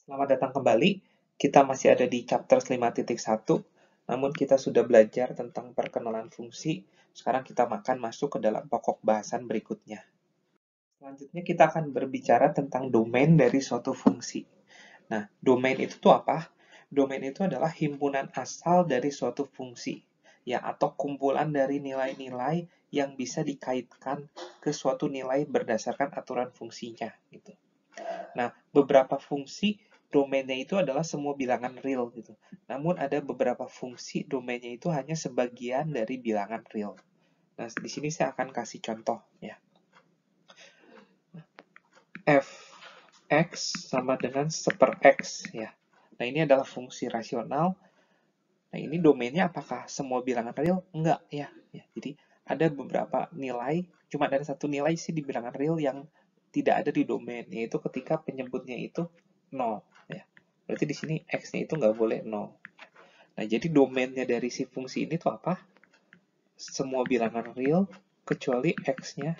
Selamat datang kembali. Kita masih ada di chapter 5.1, namun kita sudah belajar tentang perkenalan fungsi. Sekarang kita akan masuk ke dalam pokok bahasan berikutnya. Selanjutnya kita akan berbicara tentang domain dari suatu fungsi. Nah, domain itu tuh apa? Domain itu adalah himpunan asal dari suatu fungsi, ya, atau kumpulan dari nilai-nilai yang bisa dikaitkan ke suatu nilai berdasarkan aturan fungsinya, gitu. Nah, beberapa fungsi domainnya itu adalah semua bilangan real gitu. Namun ada beberapa fungsi domainnya itu hanya sebagian dari bilangan real. Nah, di sini saya akan kasih contoh ya. F(x) sama dengan 1/x ya. Nah, ini adalah fungsi rasional. Nah, ini domainnya apakah semua bilangan real? Enggak ya. Jadi ada beberapa nilai, cuma ada satu nilai sih di bilangan real yang tidak ada di domain, yaitu ketika penyebutnya itu 0 ya. Berarti di sini x-nya itu nggak boleh 0. Nah, jadi domainnya dari si fungsi ini tuh apa? Semua bilangan real kecuali x-nya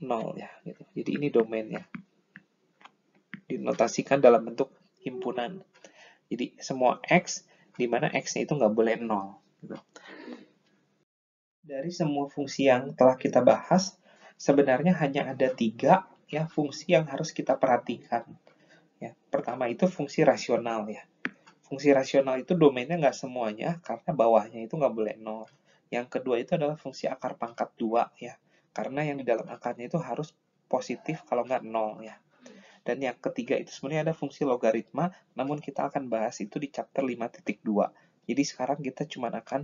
0 ya gitu. Jadi ini domainnya. Dinotasikan dalam bentuk himpunan. Jadi semua x di mana x-nya itu nggak boleh 0 gitu. Dari semua fungsi yang telah kita bahas, sebenarnya hanya ada 3 ya fungsi yang harus kita perhatikan. Ya, pertama itu fungsi rasional ya. Fungsi rasional itu domainnya nggak semuanya, karena bawahnya itu nggak boleh 0. Yang kedua itu adalah fungsi akar pangkat 2 ya, karena yang di dalam akarnya itu harus positif kalau nggak 0 ya. Dan yang ketiga itu sebenarnya ada fungsi logaritma, namun kita akan bahas itu di chapter 5.2. Jadi sekarang kita cuma akan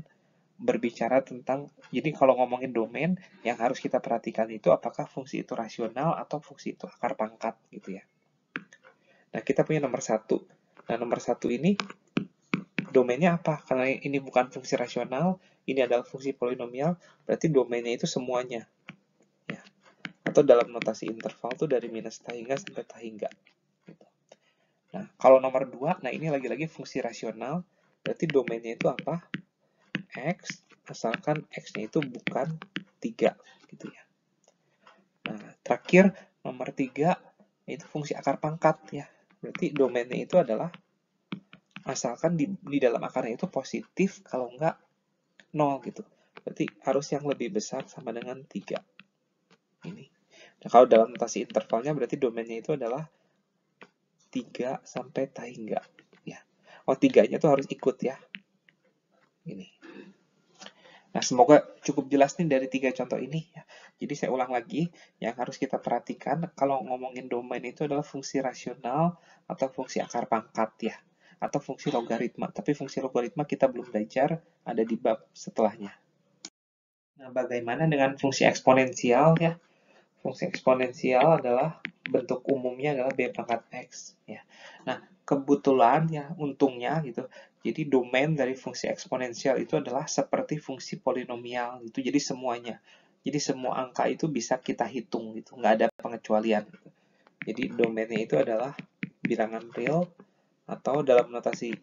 berbicara tentang, jadi kalau ngomongin domain, yang harus kita perhatikan itu apakah fungsi itu rasional atau fungsi itu akar pangkat gitu ya. Nah, kita punya nomor 1. Nah, nomor 1 ini domainnya apa? Karena ini bukan fungsi rasional, ini adalah fungsi polinomial, berarti domainnya itu semuanya. Ya. Atau dalam notasi interval tuh dari minus tahingga sampai tahingga. Gitu. Nah, kalau nomor 2, nah ini lagi-lagi fungsi rasional, berarti domainnya itu apa? X, asalkan X-nya itu bukan 3. Gitu ya. Nah, terakhir, nomor 3, itu fungsi akar pangkat ya. Berarti domainnya itu adalah asalkan di dalam akarnya itu positif, kalau enggak 0 gitu. Berarti harus yang lebih besar sama dengan 3. Ini. Nah, kalau dalam notasi intervalnya berarti domainnya itu adalah 3 sampai tahingga. Ya. Oh, 3-nya tuh harus ikut ya. Ini. Nah, semoga cukup jelas nih dari 3 contoh ini. Ya. Jadi saya ulang lagi, yang harus kita perhatikan kalau ngomongin domain itu adalah fungsi rasional atau fungsi akar pangkat ya. Atau fungsi logaritma. Tapi fungsi logaritma kita belum belajar, ada di bab setelahnya. Nah, bagaimana dengan fungsi eksponensial ya? Fungsi eksponensial adalah bentuk umumnya adalah b pangkat x ya. Nah, kebetulan ya, untungnya gitu. Jadi domain dari fungsi eksponensial itu adalah seperti fungsi polinomial itu. Jadi semuanya. Jadi semua angka itu bisa kita hitung gitu, nggak ada pengecualian gitu. Jadi domainnya itu adalah bilangan real atau dalam notasi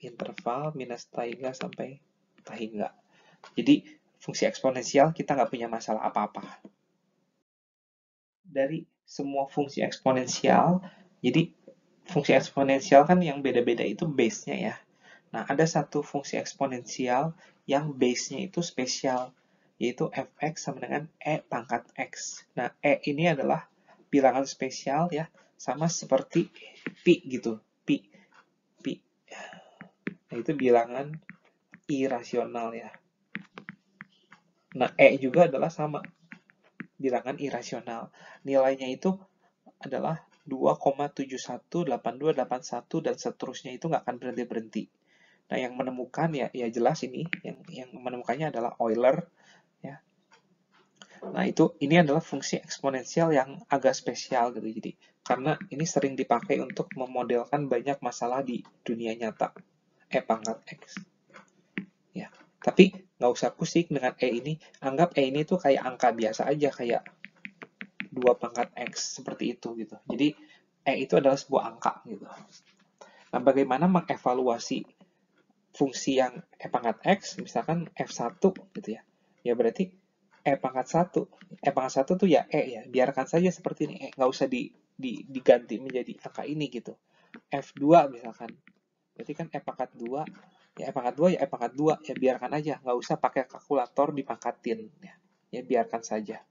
interval minus tahingga sampai tahingga. Jadi fungsi eksponensial kita nggak punya masalah apa-apa. Dari semua fungsi eksponensial, jadi fungsi eksponensial kan yang beda-beda itu base-nya ya. Nah, ada satu fungsi eksponensial yang base-nya itu spesial, yaitu fx sama dengan e pangkat x. Nah, e ini adalah bilangan spesial ya, sama seperti pi gitu, pi. Nah, itu bilangan irasional ya. Nah, e juga adalah sama, bilangan irasional. Nilainya itu adalah 2,718281 dan seterusnya, itu nggak akan berhenti-berhenti. Nah, yang menemukan ya jelas ini, yang menemukannya adalah Euler ya. Nah, ini adalah fungsi eksponensial yang agak spesial gitu. Jadi, karena ini sering dipakai untuk memodelkan banyak masalah di dunia nyata. E pangkat X. Ya. Tapi nggak usah pusing dengan E ini. Anggap E ini tuh kayak angka biasa aja, kayak 2 pangkat X, seperti itu gitu. Jadi E itu adalah sebuah angka gitu. Nah, bagaimana mengevaluasi fungsi yang E pangkat X, misalkan F1 gitu ya. Ya berarti E pangkat 1. E pangkat 1 tuh ya E ya, biarkan saja seperti ini E, nggak usah diganti menjadi angka ini gitu. F2 misalkan. Berarti kan F pangkat 2, ya F pangkat 2 ya F pangkat 2, ya biarkan aja, nggak usah pakai kalkulator dipangkatin. Ya biarkan saja.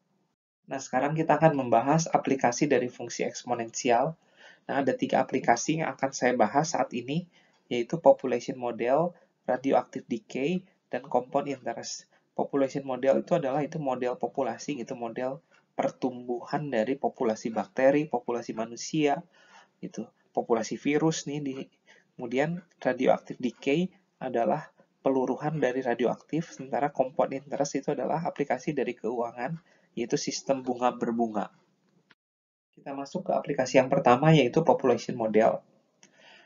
Nah, sekarang kita akan membahas aplikasi dari fungsi eksponensial. Nah, ada 3 aplikasi yang akan saya bahas saat ini, yaitu population model, radioactive decay, dan compound interest. Population model itu adalah model populasi, gitu, model pertumbuhan dari populasi bakteri, populasi manusia, gitu, populasi virus nih. Kemudian radioactive decay adalah peluruhan dari radioaktif, sementara compound interest itu adalah aplikasi dari keuangan, yaitu sistem bunga berbunga. Kita masuk ke aplikasi yang pertama, yaitu population model.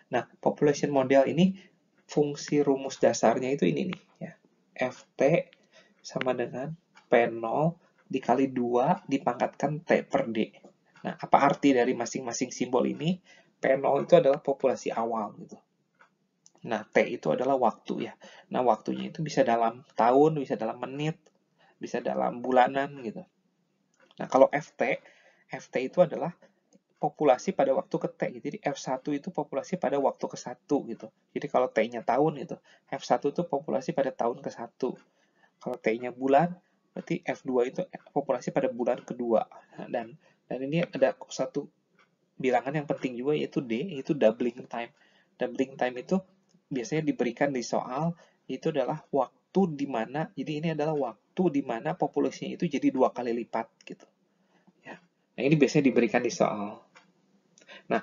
Nah, population model ini fungsi rumus dasarnya itu ini nih, ya. Ft sama dengan P0 dikali 2 dipangkatkan T per D. Nah, apa arti dari masing-masing simbol ini? P0 itu adalah populasi awal, gitu. Nah, T itu adalah waktu, ya. Nah, waktunya itu bisa dalam tahun, bisa dalam menit, bisa dalam bulanan, gitu. Nah, kalau FT itu adalah populasi pada waktu ke T. Jadi F1 itu populasi pada waktu ke 1 gitu. Jadi kalau T-nya tahun itu, F1 itu populasi pada tahun ke 1. Kalau T-nya bulan, berarti F2 itu populasi pada bulan kedua. Nah, dan ini ada satu bilangan yang penting juga, yaitu D, yaitu doubling time. Doubling time itu biasanya diberikan di soal, itu adalah waktu di mana, jadi ini adalah waktu di mana populasinya itu jadi 2 kali lipat gitu. Ya. Nah, ini biasanya diberikan di soal. Nah,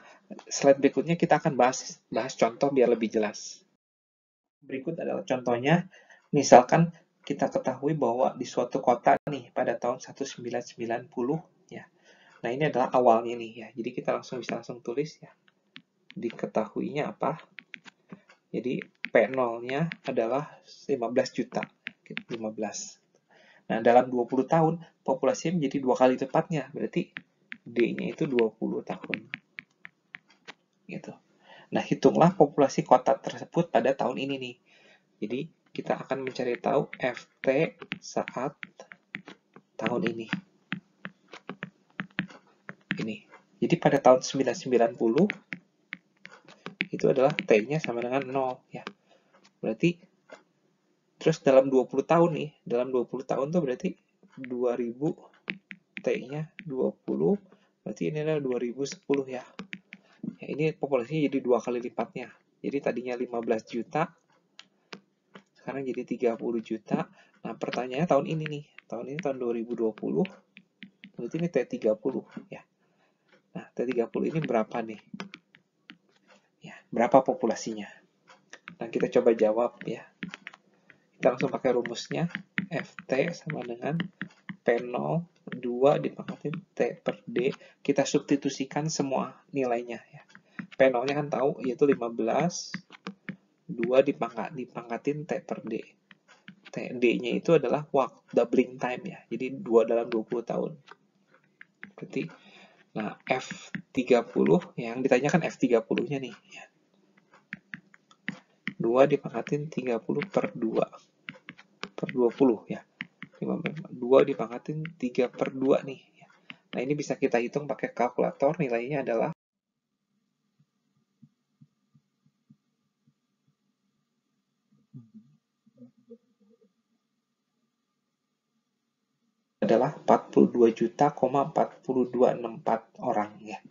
slide berikutnya kita akan bahas contoh biar lebih jelas. Berikut adalah contohnya, misalkan kita ketahui bahwa di suatu kota nih pada tahun 1990 ya. Nah, ini adalah awalnya nih ya. Jadi kita bisa langsung tulis ya. Diketahuinya apa? Jadi P0-nya adalah 15 juta. 15. Nah, dalam 20 tahun populasinya menjadi 2 kali cepatnya. Berarti D-nya itu 20 tahun. Gitu. Nah, hitunglah populasi kota tersebut pada tahun ini nih. Jadi, kita akan mencari tahu FT saat tahun ini. Ini. Jadi, pada tahun 1990, itu adalah T-nya sama dengan 0. Ya. Berarti, terus dalam 20 tahun nih, dalam 20 tahun tuh berarti 2000, T-nya 20, berarti ini adalah 2010 ya. Ya, ini populasinya jadi 2 kali lipatnya. Jadi, tadinya 15 juta, sekarang jadi 30 juta. Nah, pertanyaannya tahun ini nih. Tahun ini tahun 2020. Berarti ini T30 ya. Nah, T30 ini berapa nih? Ya, berapa populasinya? Nah, kita coba jawab ya. Kita langsung pakai rumusnya. Ft sama dengan P0 2 dipangkatin T per D. Kita substitusikan semua nilainya ya. P0-nya kan tahu yaitu 15. 2 dipangkatin T per D. D-nya itu adalah waktu doubling time ya. Jadi 2 dalam 20 tahun. Berarti, nah F30, yang ditanyakan F30-nya nih. Ya. 2 dipangkatin 30 per 2. Per 20 ya. 2 dipangkatin 3 per 2 nih. Nah, ini bisa kita hitung pakai kalkulator. Nilainya adalah 42 juta, 4264 orang ya.